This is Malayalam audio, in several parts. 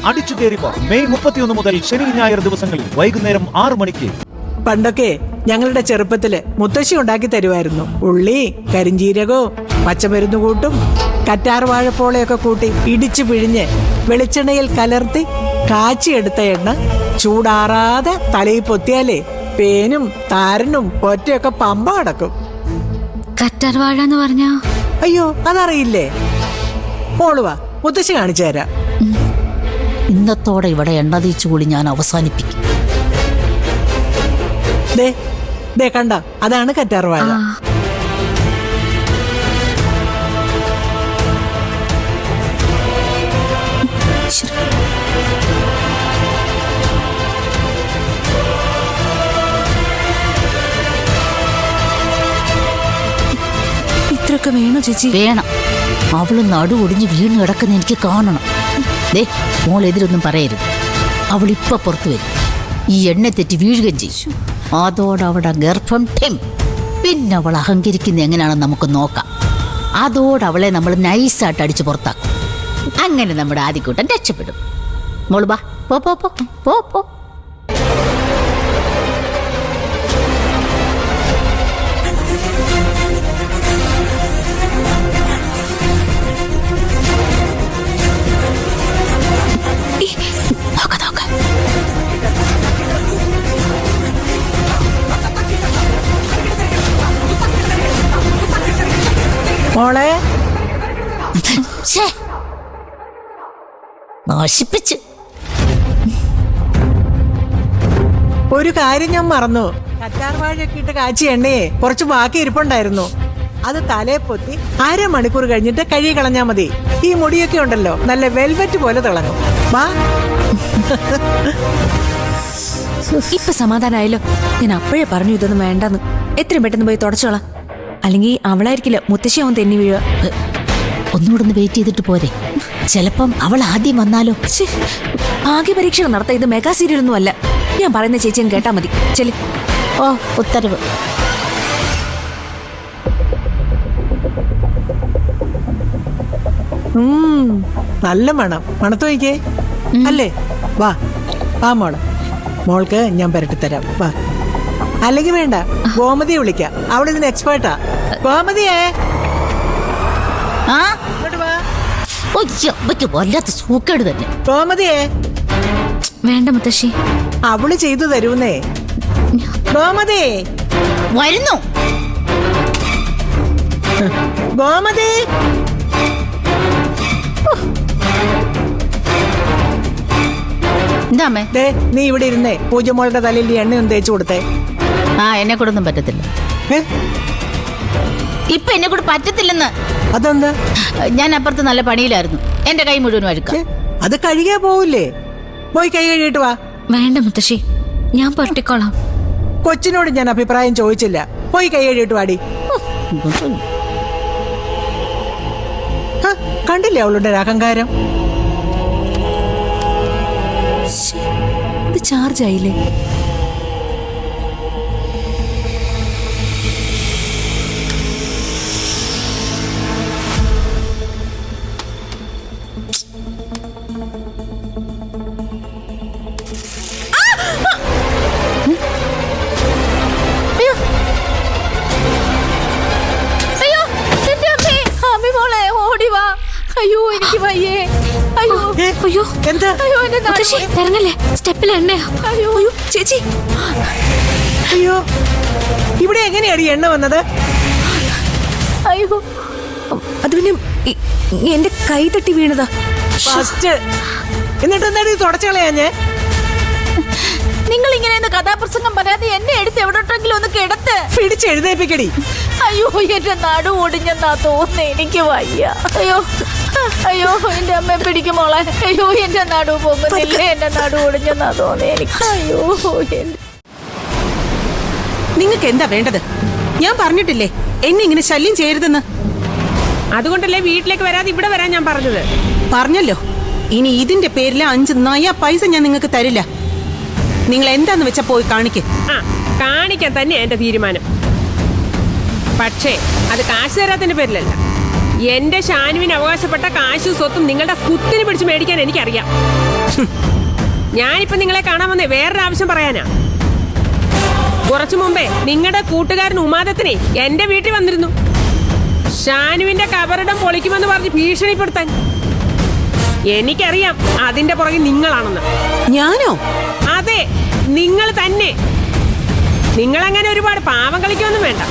അടിച്ചു കയറിപ്പോ മെയ് 31 മുതൽ ശനി ഞായർ ദിവസങ്ങളിൽ വൈകുന്നേരം 6 മണിക്ക്. പണ്ടൊക്കെ ഞങ്ങളുടെ ചെറുപ്പത്തില് മുത്തശ്ശി ഉണ്ടാക്കി തരുമായിരുന്നു. ഉള്ളി, കരിഞ്ചീരകവും പച്ചമരുന്ന് കൂട്ടും കറ്റാർ വാഴപ്പോളയൊക്കെ കൂട്ടി ഇടിച്ചു പിഴിഞ്ഞ് വെളിച്ചെണ്ണയിൽ കലർത്തി കാച്ചിയെടുത്ത എണ്ണ ചൂടാറാതെ തലയിൽ പൊത്തിയാലേ പേനും താരനും ഒറ്റയൊക്കെ പമ്പ അടക്കും. കറ്റാർ വാഴ എന്ന് പറഞ്ഞാ? അയ്യോ, അതറിയില്ലേ? മോളുവാ, മുത്തശ്ശി കാണിച്ചു തരാം. ഇന്നത്തോടെ ഇവിടെ എണ്ണ തീച്ചു കൂടി ഞാൻ അവസാനിപ്പിക്കും. ദേ കണ്ട, അതാണ് കറ്റാർ വാഴ. ഇത്രയൊക്കെ വേണോ ചേച്ചി? വേണം. അവള് നടു ഒടിഞ്ഞ് വീണ് കിടക്കുന്ന എനിക്ക് കാണണം. ദേ, മോൾ എതിരൊന്നും പറയരുത്. അവളിപ്പൊ പുറത്തു വരും. ഈ എണ്ണ തെറ്റി വീഴുകയും ചെയ്യും. അതോടെ അവിടെ ഗർഭം ഠിം. പിന്നെ അവൾ അഹങ്കരിക്കുന്ന എങ്ങനെയാണെന്ന് നമുക്ക് നോക്കാം. അതോടെ അവളെ നമ്മൾ നൈസായിട്ട് അടിച്ചു പുറത്താക്കും. അങ്ങനെ നമ്മുടെ ആദ്യക്കൂട്ടം രക്ഷപ്പെടും. മോള് ബാ, പോ പോ പോ പോ പോ. മോളെ നശിപ്പിച്ച്. ഒരു കാര്യം ഞാൻ മറന്നു. കറ്റാർ വാഴയൊക്കെ ഇട്ട് കാച്ചിയ എണ്ണയെ കുറച്ച് ബാക്കി ഇരിപ്പുണ്ടായിരുന്നു. അത് തലേ പൊത്തി 1/2 മണിക്കൂർ കഴിഞ്ഞിട്ട് കഴുകി കളഞ്ഞാ മതി. ഈ മുടിയൊക്കെ ഉണ്ടല്ലോ, നല്ല വെൽവെറ്റ് പോലെ തിളങ്ങും. വാ. ഇപ്പൊ സമാധാനായല്ലോ. ഞാൻ അപ്പോഴേ പറഞ്ഞു ഇതൊന്നും വേണ്ടെന്ന്. എത്രയും പെട്ടെന്ന് പോയി തുടച്ചോളാം. അല്ലെങ്കിൽ അവളായിരിക്കില്ല മുത്തശ്ശി അവൻ തെന്നി വീഴുക. ഒന്നുകൂടെ ഒന്ന് വെയിറ്റ് ചെയ്തിട്ട് പോരെ? ചിലപ്പം അവൾ ആദ്യം വന്നാലോ? ഭാഗ്യ പരീക്ഷ നടത്താം. ഇത് മെഗാ സീരിയൽ ഒന്നും അല്ല. ഞാൻ പറയുന്ന ചേച്ചിയും കേട്ടാ മതി. ചെല്ലി. ഓ, ഉത്തരവ്. നല്ല മണം. മണത്ത് നോക്കിയേ. അല്ലേ? വാ വാ മോളെ. മോൾക്ക് ഞാൻ പുരട്ടിത്തരാം. വാ. അല്ലെങ്കിൽ വേണ്ട, ഗോമതിയെ വിളിക്കാം. അവിടെ ഇതിന് എക്സ്പേർട്ടാ. ഗോമതിയേ, വല്ലാത്ത സൂക്കേട് തന്നെ. ഗോമതിയേ. വേണ്ട മുത്തശ്ശി, അവള് ചെയ്തു തരൂന്നേ. ഗോമതി വരുന്നു. ഗോമതി. എന്താമേ? നീ ഇവിടെ ഇരുന്നേ പൂജമോളുടെ തലയിൽ എണ്ണയൊന്നും തേച്ചു കൊടുത്തേ. എന്നെ കൂടൊന്നും പറ്റത്തില്ല. ഇപ്പൊ എന്നെ കൂടെ പറ്റത്തില്ലെന്ന്. അതെന്താ? ഞാൻ അപ്പുറത്ത് നല്ല പണിയിലായിരുന്നു. എന്റെ കൈ മുഴുവനും അഴുക്കാം. അത് കഴുകിയാ പോവില്ലേ? പോയി കൈ കഴുകിയിട്ട് വാ. വേണ്ട മുത്തശ്ശി, ഞാൻ പുരട്ടിക്കോളാം. കൊച്ചിനോട് ഞാൻ അഭിപ്രായം ചോദിച്ചില്ല. പോയി കൈ കഴുകിയിട്ട് വാടി. കണ്ടില്ലേ അവളുടെ അഹങ്കാരം? ഇത് ചാർജ് ആയില്ലേ? അയ്യോ, എനിക്ക് വയ്യേ. അയ്യോ അയ്യോ എന്താ? അയ്യോ, ഇറങ്ങല്ലേ, സ്റ്റെപ്പിൽ എണ്ണയാ. അയ്യോ അയ്യോ ചേച്ചി. അയ്യോ, ഇവിടെ എങ്ങനെയാണ് ഈ എണ്ണ വന്നത്? അയ്യോ, അത് പിന്നെ എന്റെ കൈ തട്ടി വീണതാ. എന്നിട്ട് എന്താണ് ഇത് തുടച്ചു കളയാഞ്ഞേ? നിങ്ങൾ ഇങ്ങനെ കഥാപ്രസംഗം പറയാതെ എന്നെ എടുത്ത് എവിടോട്ടെങ്കിലും ഒന്ന് കിടത്ത്. പിടിച്ചെഴുന്നേപ്പിക്കടി. അയ്യോ, എന്റെ നടു ഒടിഞ്ഞെന്നാ തോന്നുന്നു. എനിക്ക് വയ്യ. അയ്യോ അയ്യോ, എന്റെ അമ്മയെ പിടിക്കുമോളെ. അയ്യോ, എന്റെ നടു പോകുന്നില്ല. എന്റെ നടു ഒടിഞ്ഞെന്നാ തോന്നി എനിക്ക്. അയ്യോ, നിങ്ങൾക്ക് എന്താ വേണ്ടത്? ഞാൻ പറഞ്ഞിട്ടില്ലേ എന്നെ ഇങ്ങനെ ശല്യം ചെയ്യരുതെന്ന്? അതുകൊണ്ടല്ലേ വീട്ടിലേക്ക് വരാതെ ഇവിടെ വരാൻ ഞാൻ പറഞ്ഞത്. പറഞ്ഞല്ലോ, ഇനി ഇതിന്റെ പേരിൽ 5 നയ പൈസ ഞാൻ നിങ്ങൾക്ക് തരില്ല. നിങ്ങൾ എന്താന്ന് വെച്ചാ പോയി കാണിക്ക്. കാണിക്കാൻ തന്നെ എന്റെ തീരുമാനം. പക്ഷേ അത് കാശ് തരാത്തിന്റെ പേരിലല്ല. എന്റെ ഷാനുവിന് അവകാശപ്പെട്ട കാശും സ്വത്തും നിങ്ങളുടെ കുത്തിന് പിടിച്ച് മേടിക്കാൻ എനിക്കറിയാം. ഞാനിപ്പോ നിങ്ങളെ കാണാൻ വന്നേ വേറൊരു ആവശ്യം പറയാനാ. കുറച്ചു മുമ്പേ നിങ്ങളുടെ കൂട്ടുകാരൻ ഉമാദത്തിനെ എന്റെ വീട്ടിൽ വന്നിരുന്നു. ഷാനുവിന്റെ കബറിടം പൊളിക്കുമെന്ന് പറഞ്ഞ് ഭീഷണിപ്പെടുത്താൻ. എനിക്കറിയാം അതിന്റെ പുറകെ നിങ്ങളാണെന്ന്. ഞാനോ? അതെ, നിങ്ങൾ തന്നെ. നിങ്ങളങ്ങനെ ഒരുപാട് പാവം കളിക്കൊന്നും വേണ്ട.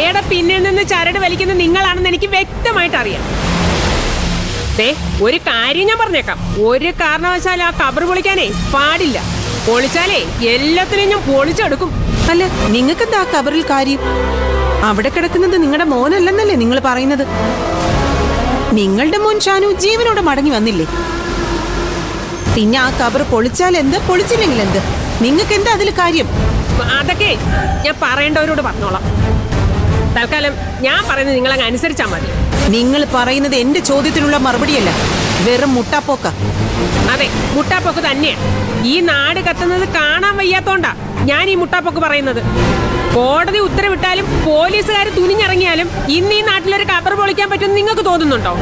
ഏടെ പിന്നിൽ നിന്ന് ചരട് വലിക്കുന്ന നിങ്ങളാണെന്ന് എനിക്ക് വ്യക്തമായിട്ട് അറിയാം. ഒരു കാര്യം ഞാൻ പറഞ്ഞേക്കാം, ഒരു കാരണവശാലും ആ കബർ പൊളിക്കാനേ പാടില്ല. പൊളിച്ചാലേ എല്ലാത്തിനെയും ഞാൻ പൊളിച്ചെടുക്കും. അല്ല, നിങ്ങൾക്ക് എന്താ കബറിൽ കാര്യം? അവിടെ കിടക്കുന്നത് നിങ്ങളുടെ മോനല്ലെന്നല്ലേ നിങ്ങൾ പറയുന്നത്? നിങ്ങളുടെ മോൻ ഷാനു ജീവനോടെ മടങ്ങി വന്നില്ലേ? പിന്നെ ആ കബർ പൊളിച്ചാൽ എന്ത്, പൊളിച്ചില്ലെങ്കിൽ എന്ത്? നിങ്ങൾക്ക് എന്താ അതിൽ കാര്യം? അതൊക്കെ ഞാൻ പറയേണ്ടവരോട് പറഞ്ഞോളാം. തൽക്കാലം ഞാൻ പറയുന്നത് നിങ്ങളങ്ങ് അനുസരിച്ചാൽ മതി. നിങ്ങൾ പറയുന്നത് എന്റെ ചോദ്യത്തിനുള്ള മറുപടിയല്ല, വെറും മുട്ടാപ്പോക്ക. അതെ, മുട്ടാപ്പൊക്ക് തന്നെയാണ്. ഈ നാട് കത്തുന്നത് കാണാൻ വയ്യാത്തോണ്ടാ ഞാൻ ഈ മുട്ടാപ്പൊക്ക് പറയുന്നത്. കോടതി ഉത്തരവിട്ടാലും പോലീസുകാർ തുനിഞ്ഞിറങ്ങിയാലും ഇന്ന് ഈ നാട്ടിലൊരു കബർ പൊളിക്കാൻ പറ്റുമെന്ന് നിങ്ങൾക്ക് തോന്നുന്നുണ്ടോ?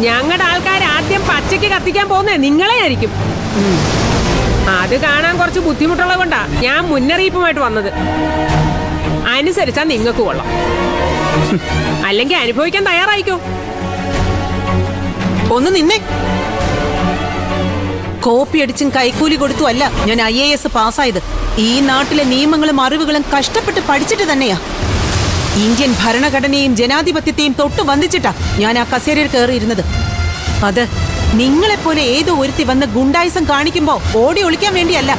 ഞങ്ങളുടെ ആൾക്കാർ ആദ്യം പച്ചയ്ക്ക് കത്തിക്കാൻ പോകുന്നത് നിങ്ങളെ ആയിരിക്കും. അത് കാണാൻ കുറച്ച് ബുദ്ധിമുട്ടുള്ളത് കൊണ്ടാ ഞാൻ മുന്നറിയിപ്പുമായിട്ട് വന്നത്. അനുസരിച്ചാ നിങ്ങൾക്ക് കൊള്ളാം, അല്ലെങ്കിൽ അനുഭവിക്കാൻ തയ്യാറായിക്കോ. ഒന്ന് നിന്നെ. കോപ്പി അടിച്ചും കൈക്കൂലി കൊടുത്തു അല്ല ഞാൻ IAS പാസ്സായത്. ഈ നാട്ടിലെ നിയമങ്ങളും അറിവുകളും കഷ്ടപ്പെട്ട് പഠിച്ചിട്ട് തന്നെയാ. ഇന്ത്യൻ ഭരണഘടനയും ജനാധിപത്യത്തെയും തൊട്ട് വന്ദിച്ചിട്ടാ ഞാൻ ആ കസേരയിൽ കയറിയിരുന്നത്. അത് നിങ്ങളെപ്പോലെ ഏതോ ഒരുത്തി വന്ന് ഗുണ്ടായിസം കാണിക്കുമ്പോ ഓടി ഒളിക്കാൻ വേണ്ടിയല്ല,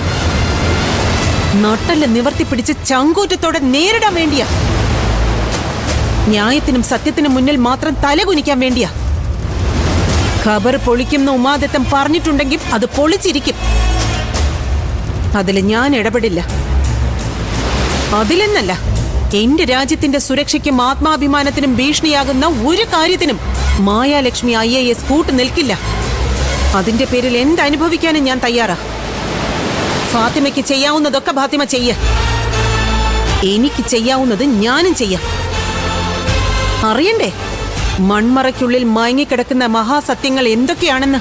നട്ടല് നിവർത്തി പിടിച്ച് ചങ്കൂറ്റത്തോടെ നേരിടാൻ വേണ്ടിയാ. ന്യായത്തിനും സത്യത്തിനും മുന്നിൽ മാത്രം തലകുനിക്കാൻ വേണ്ടിയാ. ഖബർ പൊളിക്കുന്ന ഉമാദത്തം പറഞ്ഞിട്ടുണ്ടെങ്കിൽ അത് പൊളിച്ചിരിക്കും. അതിൽ ഞാൻ ഇടപെടില്ല. അതിലെന്നല്ല, എന്റെ രാജ്യത്തിന്റെ സുരക്ഷയ്ക്കും ആത്മാഭിമാനത്തിനും ഭീഷണിയാകുന്ന ഒരു കാര്യത്തിനും മായാലക്ഷ്മി IAS കൂട്ടു നിൽക്കില്ല. അതിന്റെ പേരിൽ എന്തനുഭവിക്കാനും ഞാൻ തയ്യാറാ. ഫാത്തിമയ്ക്ക് ചെയ്യാവുന്നതൊക്കെ ഫാത്തിമ ചെയ്യ, എനിക്ക് ചെയ്യാവുന്നത് ഞാനും ചെയ്യാം. അറിയണ്ടേ മൺമറയ്ക്കുള്ളിൽ മയങ്ങിക്കിടക്കുന്ന മഹാസത്യങ്ങൾ എന്തൊക്കെയാണെന്ന്?